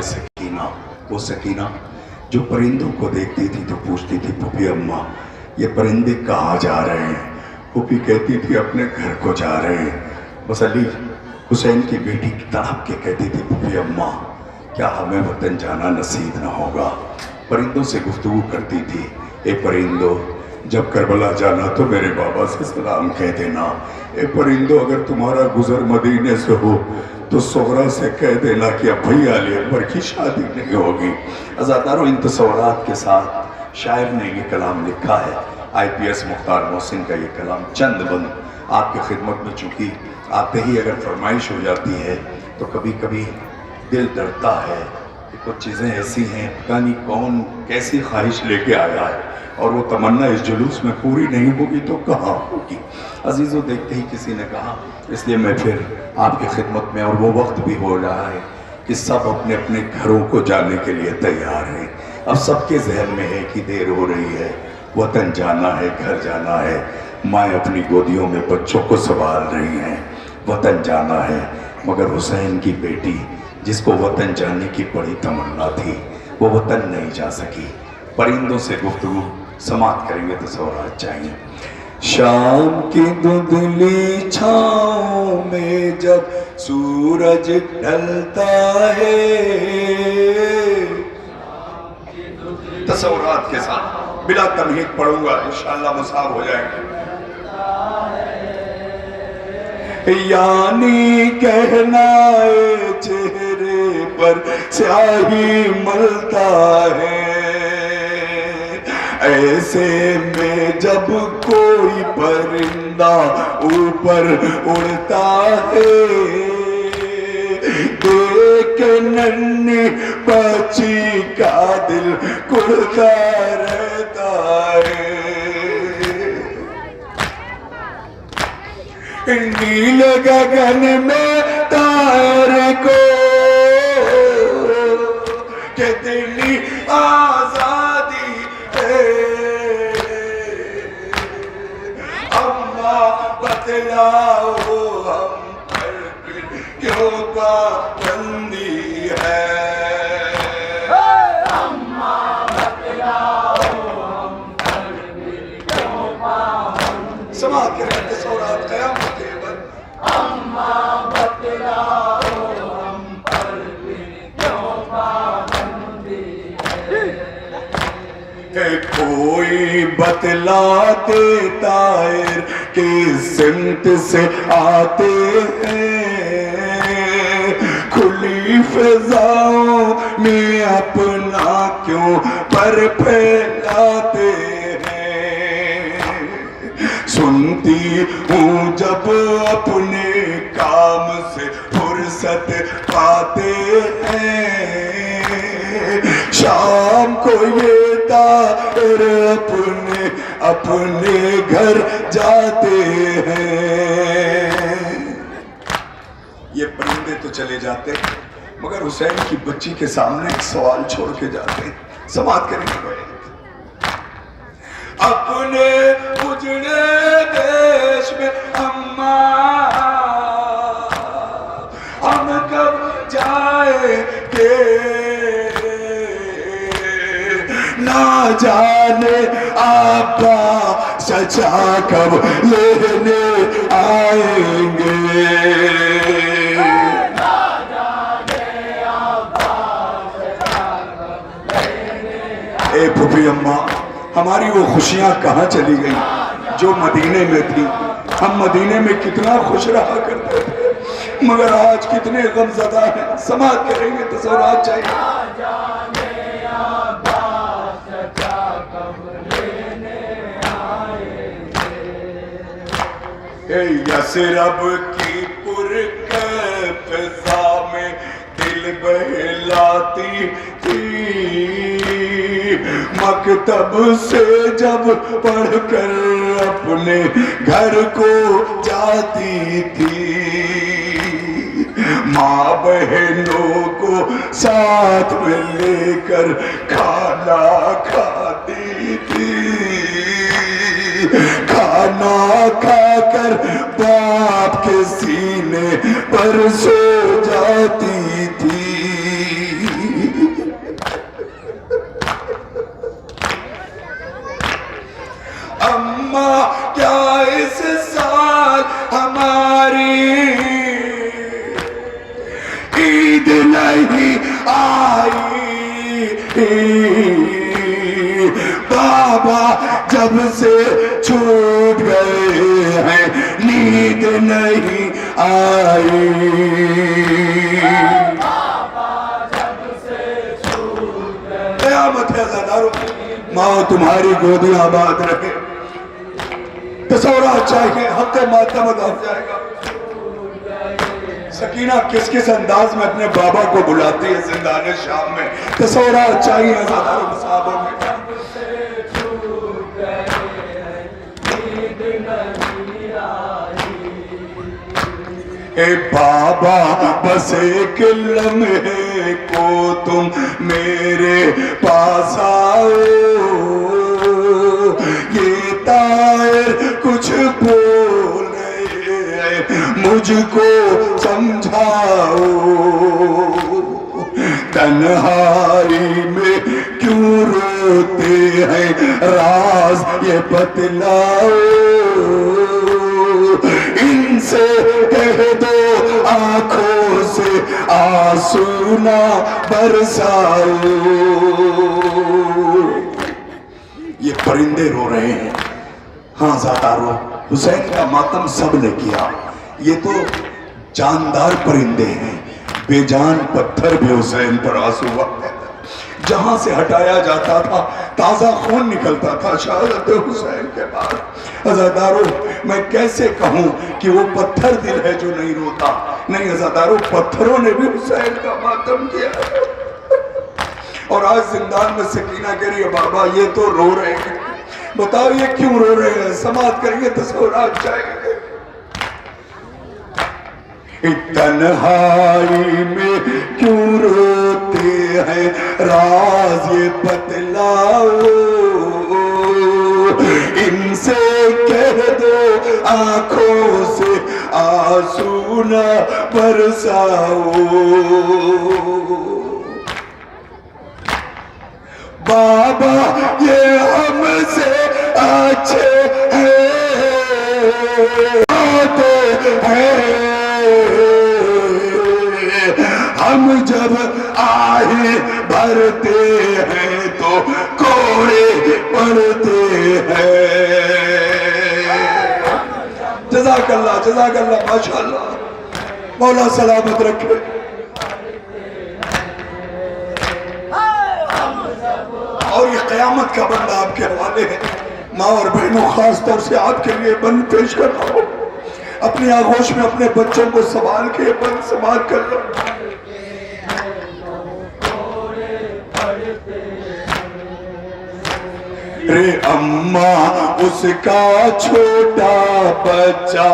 सकीना, वो सकीना जो परिंदों को देखती थी तो पूछती थी पुप्पी अम्मा ये परिंदे कहाँ जा रहे हैं। पुप्पी कहती थी अपने घर को जा रहे हैं। बस अली हुसैन की बेटी तड़प के कहती थी पुप्पी अम्मा क्या हमें वतन जाना नसीब न होगा। परिंदों से गुफ्तगू करती थी, ए परिंदो जब करबला जाना तो मेरे बाबा से सलाम कह देना। ए परिंदो अगर तुम्हारा गुजर मदीने से हो तो सोहरा से कह देना कि अब भैया अली अकबर की शादी नहीं होगी। अज़ादारों इन तस्वरात के साथ शायर ने ये कलाम लिखा है। IPS मुख्तार मोहसिन का ये कलाम चंद बंद आपकी खिदमत में, चूँकि आते ही अगर फरमाइश हो जाती है तो कभी कभी दिल डरता है कि कुछ चीज़ें ऐसी हैं पता नहीं कौन कैसी ख्वाहिश लेके आया है और वो तमन्ना इस जुलूस में पूरी नहीं होगी तो कहाँ होगी। अजीज़ों देखते ही किसी ने कहा, इसलिए मैं फिर आपकी खिदमत में, और वो वक्त भी हो रहा है कि सब अपने अपने घरों को जाने के लिए तैयार हैं। अब सबके जहन में है कि देर हो रही है, वतन जाना है, घर जाना है। माँ अपनी गोदियों में बच्चों को संभाल रही हैं, वतन जाना है। मगर हुसैन की बेटी जिसको वतन जाने की बड़ी तमन्ना थी वो वतन नहीं जा सकी। परिंदों से गुफ्तगू समाप्त करेंगे तो सवाल चाहिए। शाम की धुंधली छाँव में जब सूरज ढलता है, तस्वुरात के साथ बिला तमहीद पढ़ूंगा, इंशाअल्लाह मुसाब हो जाएंगे। यानी कहना चेहरे पर स्याही मलता है, ऐसे में जब कोई परिंदा ऊपर उड़ता है, देख नन्ही बच्ची का दिल कुड़ता रहता है। नील गगन में तारे को कितनी आजादी है, अम्मा बतलाओ हम पर क्यों पाबंदी है। अम्मा बतलाओ हम पर क्यों पाबंदी। समाप्त करें तस्वुरात क़यामत के वक्त। अम्मा बतलाओ हम पर क्यों पाबंदी है। कोई बतलाते तायर के सिमत से आते हैं, खुली फिजाओं में अपना क्यों पर फैलाते हैं। सुनती हूँ जब अपने काम से फुर्सत पाते हैं, शाम को ये तार अपने अपने घर जाते हैं। ये परिंदे तो चले जाते मगर हुसैन की बच्ची के सामने एक सवाल छोड़ के जाते। समाप्त करेंगे। अपने उजड़े देश में अम्मा हम कब जाएंगे, ना जाने आपा सचा कब लेने आएंगे। ना जाने आपा सचा कब लेने। ए पुप्पी अम्मा हमारी वो खुशियां कहाँ चली गई जो मदीने में थी। हम मदीने में कितना खुश रहा करते थे मगर आज कितने गमज़दा हैं। समाप्त करेंगे तो सौरात चाहिए। यसरब की पुरकफ़ा में दिल बहलाती थी, मकतब से जब पढ़कर अपने घर को जाती थी, माँ बहनों को साथ में लेकर खाना खाती थी। खाना खाकर बाप के सीने पर सो जाती थी। आई। बाबा जब से छूट गए हैं नींद नहीं आई। कयामत है ज़ादारो, माँ तुम्हारी गोदियां आबाद रहे। तसौरा चाहिए, हक़ मातम अदा हो जाएगा। सकीना किस किस अंदाज में अपने बाबा को बुलाती है जिंदान शाम में, तसौरा चाहिए ज़ादारो मसाबों में। ए बाबा बस एक लम्हे को तुम मेरे पास आओ, ये तायर कुछ बोले मुझको समझाओ। तन्हाई में क्यों रोते हैं राज ये बतलाओ। इनसे कह दो आंखों से आंसू ना बरसाओ। ये परिंदे रो रहे हैं, हाँ ज़ादारो हुसैन का मातम सब ने किया। ये तो जानदार परिंदे हैं, बेजान पत्थर भी हुसैन पर आंसू बहते थे। जहां से हटाया जाता था ताजा खून निकलता था शहादत हुसैन के बाद। अज़ादारो मैं कैसे कहूं कि वो पत्थर दिल है जो नहीं रोता। नहीं अज़ादारो, पत्थरों ने भी हुसैन का मातम किया। और आज जिंदान में सकीना कह रही है बाबा ये तो रो रहे हैं, बताओ ये क्यों रो रहे हैं। समात करेंगे तस्वीरात जाएंगे। तन्हाई में क्यों रोते हैं राज ये बतलाओ। इनसे कह दो आंखों से आंसू न बरसाओ। बाबा ये हमसे अच्छे हैं, हम जब आहे भरते हैं तो कोड़े पड़ते हैं। जज़ाकल्लाह माशाअल्लाह, मौला सलामत रखे। और ये क़यामत का बंदा आपके हवाले है। माँ और बहनों, खास तौर से आपके लिए बंद पेश कर रहा हूँ। अपनी आगोश में अपने बच्चों को संभाल के बंद संभाल कर लो। रे अम्मा उसका छोटा बच्चा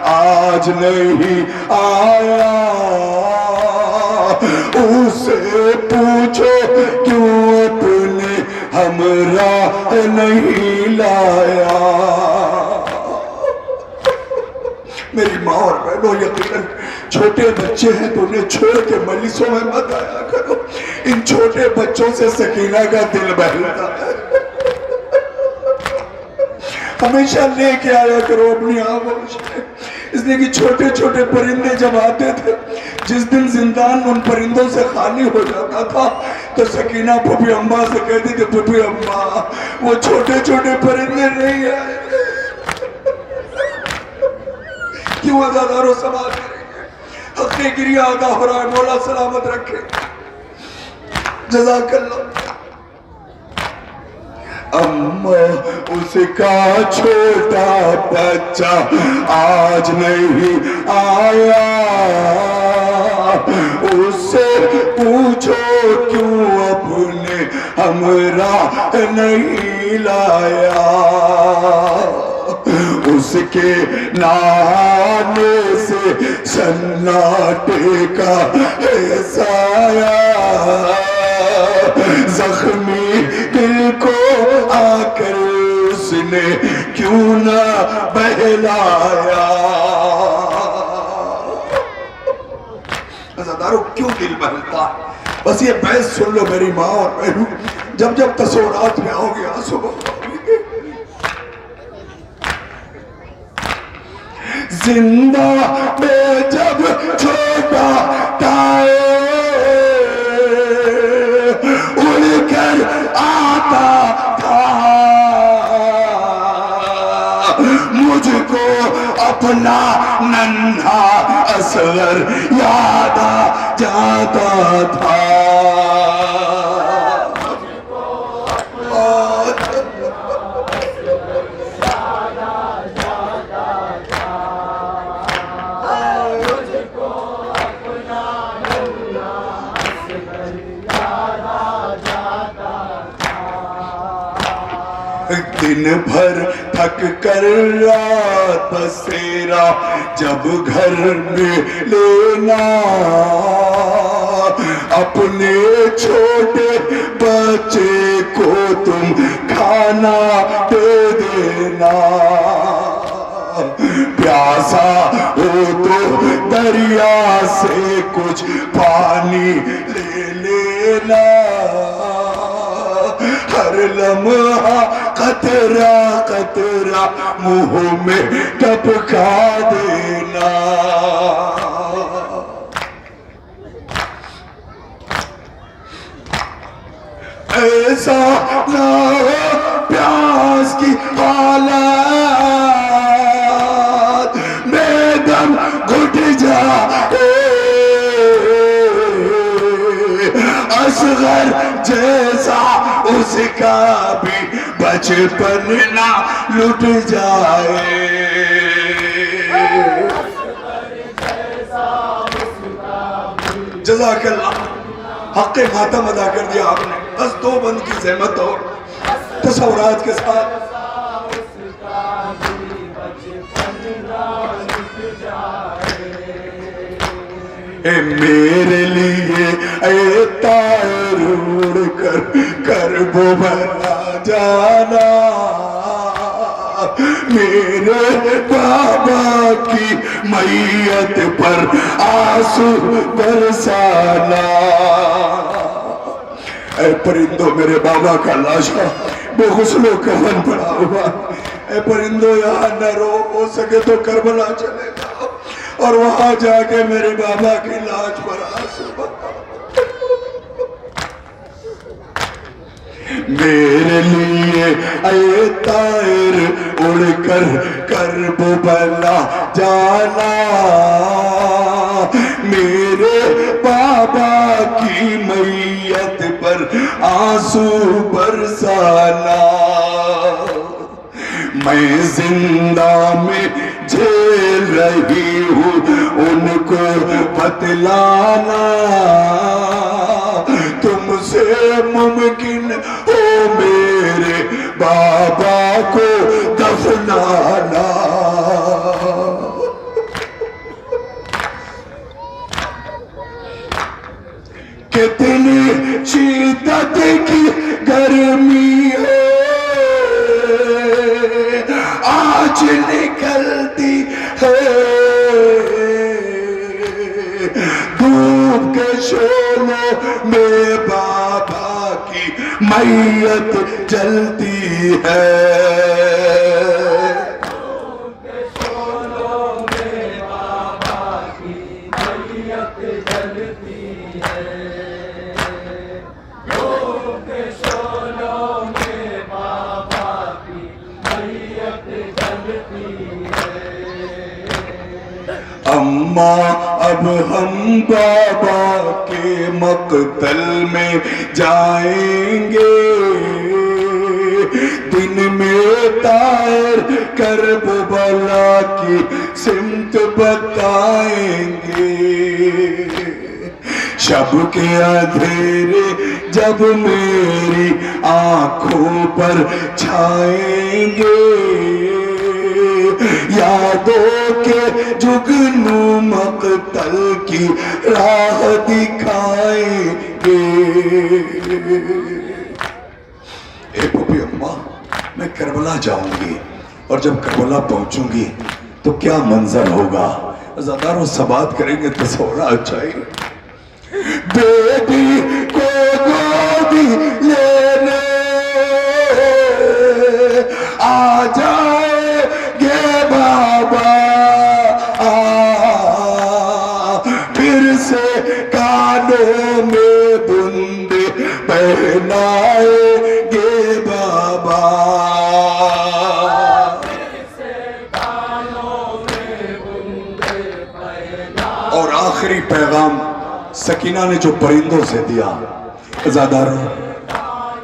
आज नहीं आया, उसे पूछो क्यों अपने हमरा नहीं लाया। मेरी माँ और बहनों, यकीनन छोटे बच्चे हैं तो उन्हें छोड़ के मजलिसों में मत आया करो। इन छोटे बच्चों से सकीना का दिल बहलता है। हमेशा लेके आया करो अपनी आगोश में, इसलिए कि छोटे छोटे परिंदे जब आते थे, जिस दिन जिंदान उन परिंदों से खाली हो जाता था तो सकीना फूफी अम्मा से कहती थी, फूफी अम्मा वो छोटे छोटे परिंदे नहीं आए। क्यों अज़ादारों समाज करेंगे, हक़ गिरिया अदा हो रहा है। मौला सलामत रखे। जज़ाकल्लाह। अम्मा उसका छोटा बच्चा आज नहीं आया, उससे पूछो क्यों अपने हमरा नहीं लाया। उसके नाने से सन्नाटे का है साया, जख्मी दिल को आकर उसने क्यों ना बहलाया। अज़ादारों क्यों दिल बहलता है। बस ये बहस सुन लो मेरी माँ और बहनों, जब जब तस्वीरात में आओगे आंसू बहोगे। जिंदा में जब छोटा ताए अपना नन्हा असगर याद आ जाता था। दिन भर थक कर रात बसेरा जब घर में लेना, अपने छोटे बच्चे को तुम खाना दे देना। प्यासा हो तो दरिया से कुछ पानी ले लेना। हर लम्हा कतरा कतरा मुंह में टपका देना। ऐसा ना हो प्यास की हालत में दम घुट जाए, असगर जैसा उसका भी बचपन ना लुट जाए। जज़ाकल्लाह, हक़ मातम अदा कर दिया आपने। बस दो बंद की ज़हमत और तसव्वुरात के साथ। ए मेरे लिए ए तार उड़ कर करबो बना जाना, मेरे बाबा की मैयत पर आंसू बरसाना। ए परिंदो मेरे बाबा का लाशा बेगुस्लो कफन पड़ा हुआ। ए परिंदो यहाँ न रो, हो सके तो करबला चले जाओ और वहां जाके मेरे बाबा की लाश पर आंसू बहाओ। मेरे लिए ऐ तायर उड़कर करब बना जाना, मेरे बाबा की मैयत पर आंसू बरसाना। मैं जिंदा में झेल रही हूँ उनको बतलाना, तुमसे मुमकिन हो मेरे बाबा को दफनाना। कितनी शिद्दत की गर्मी है आज निकलती है, धूप के शोलों में बाबा की मैयत जलती है। अम्मा अब हम बाबा के मक़तल में जाएंगे, दिन में तायर करबला की सिमत बताएंगे। शब के अंधेरे जब मेरी आंखों पर छाएंगे, यादों के जुगनू मक़तल की राह दिखाएंगे। ए पुपी अम्मा, मैं करबला जाऊंगी और जब करबला पहुंचूंगी तो क्या मंजर होगा, ज़ादारो सबात करेंगे तो सोना अच्छा ही। बेटी को गोदी लेने आ जाएंगे बाबा, फिर से कानों में बूंदे पहनाएंगे बाबा, फिर से कानों में سکینہ نے جو پرندوں سے دیا، عزاداروں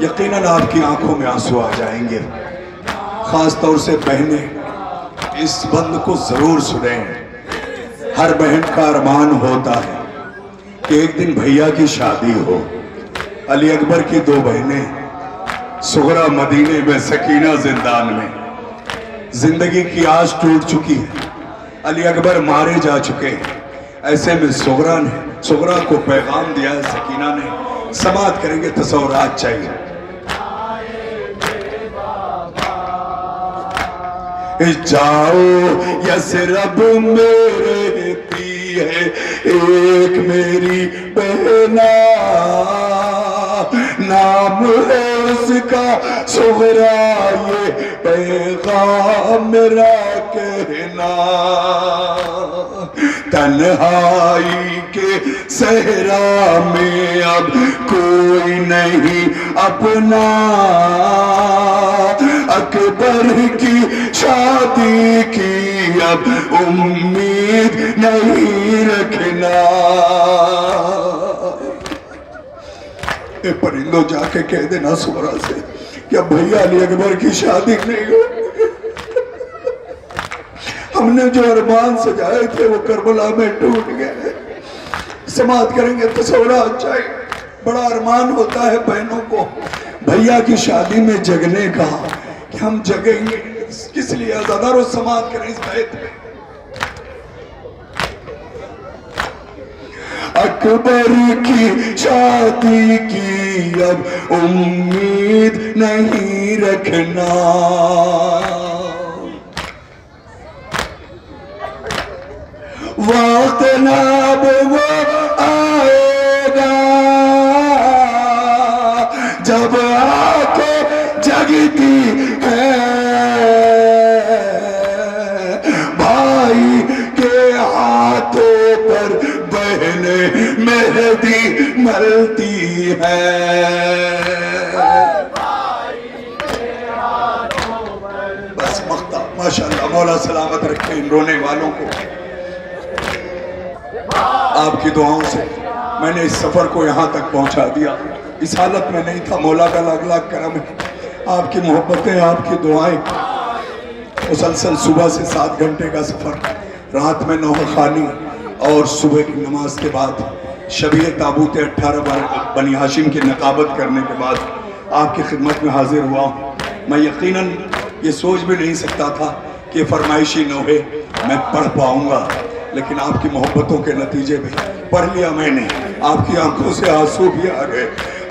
یقیناً آپ کی آنکھوں میں آنسو آ جائیں گے. خاص طور سے بہنیں اس بند کو ضرور سنیں. ہر بہن کا ارمان ہوتا ہے کہ ایک دن بھیا کی شادی ہو. علی اکبر کی دو بہنیں، صغرا مدینے میں، سکینہ زندان میں. زندگی کی آس ٹوٹ چکی ہے، علی اکبر مارے جا چکے. ایسے میں صغرا کو پیغام دیا ہے سکینہ نے. سماعت کریں گے، تصورات چاہیے. جاؤ یثرب میں رہتی ہے ایک میری بہنا، نام ہے اس کا صغرا، یہ پیغام میرا کہنا. تنہائی کے صحرا میں اب کوئی نہیں اپنا، اکبر کی شادی کی اب امید نہیں رکھنا. اے پرندوں جا کے کہہ دینا صغرا سے کہ اب بھیا علی اکبر کی شادی نہیں ہو. ہم نے جو ارمان سجائے تھے وہ کربلا میں ٹوٹ گئے. سماعت کریں گے، تصورات چاہیے. بڑا ارمان ہوتا ہے بہنوں کو بھیا کی شادی میں جگنے کا کہ ہم جگیں گے. کس لیے؟ عزاداروں سماعت کریں اس بیت میں. اکبر کی شادی کی اب امید نہیں رکھنا. وقت ناب وہ آئے گا جب آنکھیں جگتی ہیں، بھائی کے ہاتھوں پر بہنیں مہندی ملتی ہیں. بس مقطع ماشاءاللہ. مولا سلامت رکھے ان رونے والوں کو. آپ کی دعاؤں سے میں نے اس سفر کو یہاں تک پہنچا دیا. اس حالت میں نہیں تھا. مولا کا لاکھ لاکھ کرم ہے. آپ کی محبتیں، آپ کی دعائیں. مسلسل صبح سے 7 گھنٹے کا سفر، رات میں نوحہ خوانی اور صبح کی نماز کے بعد شبیہ تابوت 18 بنی ہاشم کی نقابت کرنے کے بعد آپ کی خدمت میں حاضر ہوا ہوں. میں یقیناً یہ سوچ بھی نہیں سکتا تھا کہ فرمائشی نوحے میں پڑھ پاؤں گا، لیکن آپ کی محبتوں کے نتیجے میں پڑھ لیا میں نے. آپ کی آنکھوں سے آنسو بھی آ گئے.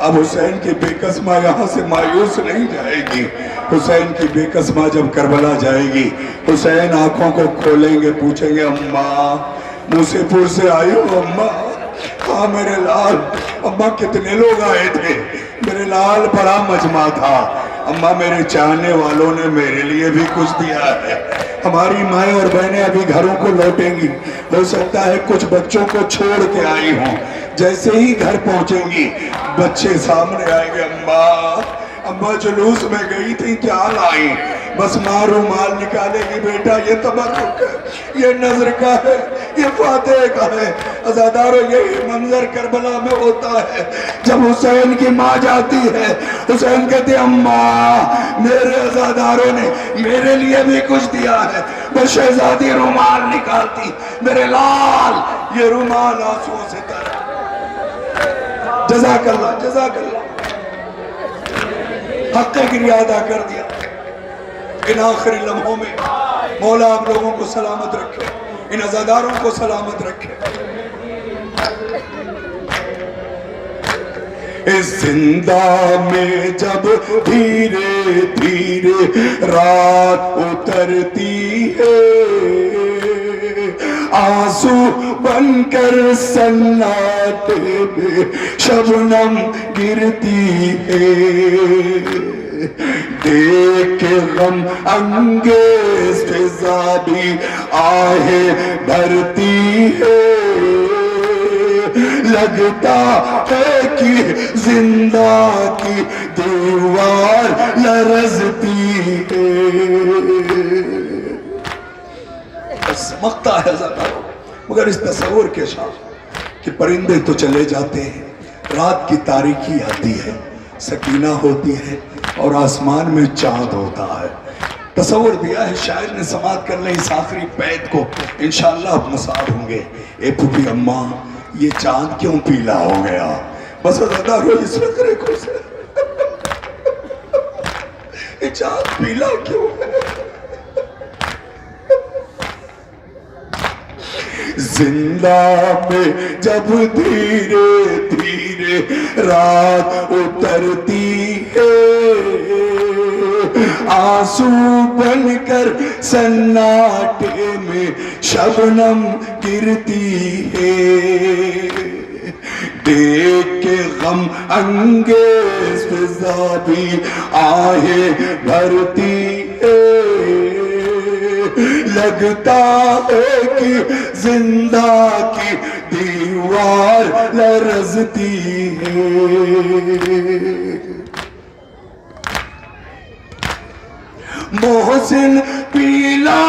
اب حسین کی بے قسمہ یہاں سے مایوس نہیں جائے گی. حسین کی بے قسمہ جب کربلا جائے گی، حسین آنکھوں کو کھولیں گے، پوچھیں گے اماں موسی پور سے آئی ہو اماں؟ ہاں میرے لال. اماں کتنے لوگ آئے تھے؟ میرے لال بڑا مجمع تھا. اماں میرے چاہنے والوں نے میرے لیے بھی کچھ دیا ہے. ہماری مائیں اور بہنیں ابھی گھروں کو لوٹیں گی. ہو سکتا ہے کچھ بچوں کو چھوڑ کے آئی ہوں. جیسے ہی گھر پہنچیں گی بچے سامنے آئیں گے. اماں جلوس میں گئی تھی، کیا لائی؟ بس ماں رومال نکالے گی، بیٹا یہ تبرک ہے، یہ نظر کا ہے، یہ فاتح کا ہے. عزاداروں یہی منظر کربلا میں ہوتا ہے. جب حسین کی ماں جاتی ہے، حسین کہتے ہیں اماں میرے عزاداروں نے میرے لیے بھی کچھ دیا ہے. وہ شہزادی رومال نکالتی، میرے لال یہ رومال آنسوؤں سے تر. جزاک اللہ، جزاک اللہ. حق گریہ ادا کر دیا. ان آخری لمحوں میں مولا آپ لوگوں کو سلامت رکھے، ان عزاداروں کو سلامت رکھے. اس زندہ میں جب دھیرے دھیرے رات اترتی ہے، آنسو بن کر سناٹے میں شبنم گرتی ہے، دیکھ کے غم انگیز فضا بھی آہیں بھرتی ہے، لگتا ہے کہ زندہ کی دیوار لرزتی ہے. بس مقطع ہے زیادہ، مگر اس تصور کے ساتھ کہ परिंदे तो चले जाते हैं, रात की तारीकी आती है, सकीना होती है और आसमान में चांद होता है। तसव्वुर दिया है शायर ने, समात कर लें इस आखिरी पैद को, इंशाअल्लाह आप मुसाब होंगे। ए फूफी अम्मा, ये चांद क्यों पीला हो गया? बस अदा रो इस नखरे को से ये चांद पीला क्यों है? जिंदा में जब धीरे धीरे रात उतरती है, आंसू बनकर सन्नाटे में शबनम गिरती है। देख के गम अंगेज फिजा भी आहें भरती है, लगता है कि जिंदा की दीवार लरजती है। मोहसिन पीला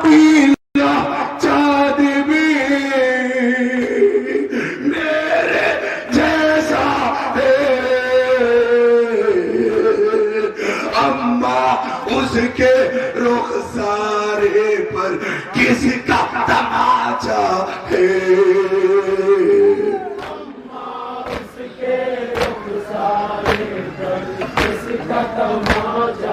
पीला चाँद भी मेरे जैसा है, अम्मा उसके रुखसारे पर किसका तमाचा है? अम्मा उसके रुखसारे पर किसका तमाचा